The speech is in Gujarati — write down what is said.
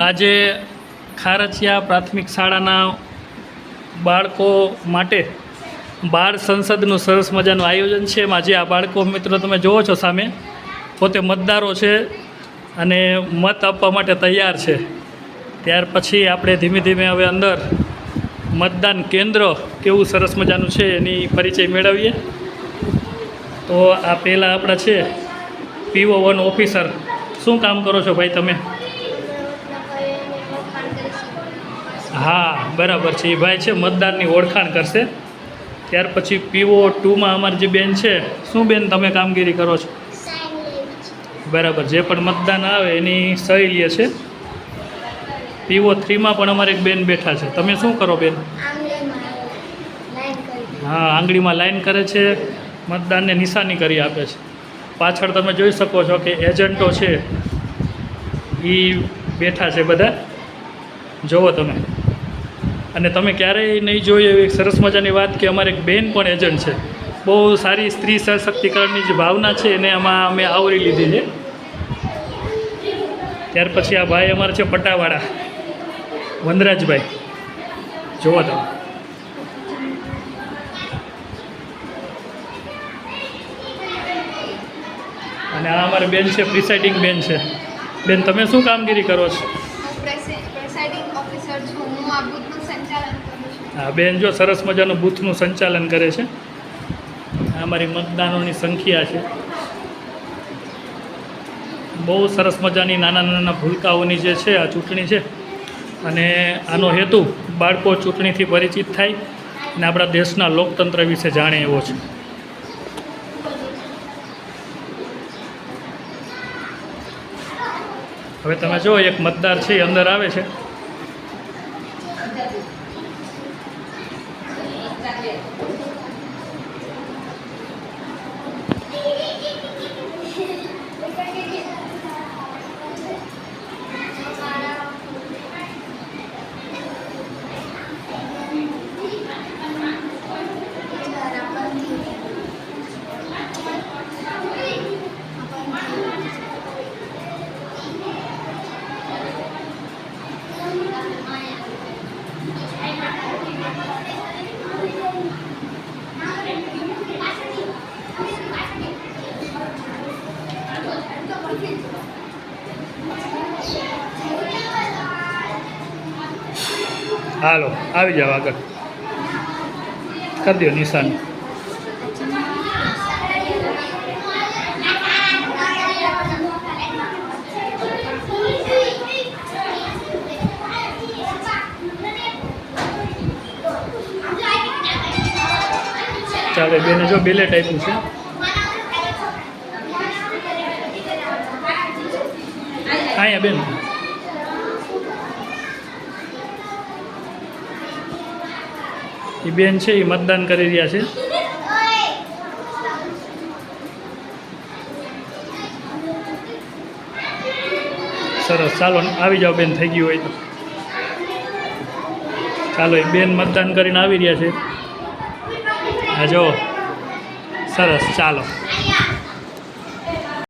આજે ખારચિયા પ્રાથમિક શાળાના બાળકો માટે બાળ સંસદનું સરસ મજાનું આયોજન છે. એમાં જે આ બાળકો મિત્રો તમે જુઓ છો સામે પોતે મતદારો છે અને મત આપવા માટે તૈયાર છે. ત્યાર પછી આપણે ધીમે ધીમે હવે અંદર મતદાન કેન્દ્ર કેવું સરસ મજાનું છે એની પરિચય મેળવીએ. તો આ પહેલાં આપણા છે PO1 ઓફિસર. શું કામ કરો છો ભાઈ તમે? હા બરાબર છે, એ ભાઈ છે મતદારની ઓળખાણ કરશે. ત્યાર પછી PO2માં અમારી જે બેન છે, શું બેન તમે કામગીરી કરો છો? બરાબર, જે પણ મતદાન આવે એની સહી લે છે. PO3માં પણ અમારે એક બેન બેઠા છે. તમે શું કરો બેન? હા, આંગળીમાં લાઈન કરે છે, મતદાનને નિશાની કરી આપે છે. પાછળ તમે જોઈ શકો છો કે એજન્ટો છે એ બેઠા છે બધા, જુઓ તમે. અને તમે ક્યારેય નહીં જોઈ એવી સરસ મજાની વાત કે અમારે એક બેન પણ એજન્ટ છે. બહુ સારી સ્ત્રી સશક્તિકરણની જે ભાવના છે એને આમાં અમે આવરી લીધી છે. ત્યાર પછી આ ભાઈ અમારે છે પટાવાળા વનરાજભાઈ, જુઓ તમે. અને આ અમારી બેન છે પ્રિસાઇડિંગ બેન છે. બેન તમે શું કામગીરી કરો છો? હા બેન જો સરસ મજાનું બૂથનું સંચાલન કરે છે. આ અમારી મતદાનોની સંખ્યા છે. બહુ સરસ મજાની નાના નાના ભૂલકાઓની જે છે આ ચૂંટણી છે. અને આનો હેતુ બાળકો ચૂંટણીથી પરિચિત થાય અને આપણા દેશના લોકતંત્ર વિશે જાણે એવો છે. હવે તમે જો એક મતદાર છે એ અંદર આવે છે. હાલો આવી જાઓ, આગળ કરી દો નિશાન. ચાલો બેને જો બેલેટ આપ્યું છે. અહીંયા બેન એ બેન છે એ મતદાન કરી રહ્યા છે. સરસ, ચાલો આવી જાઓ બેન, થઈ ગયું હોય તો. ચાલો એ બેન મતદાન કરીને આવી રહ્યા છે. હા જો સરસ, ચાલો.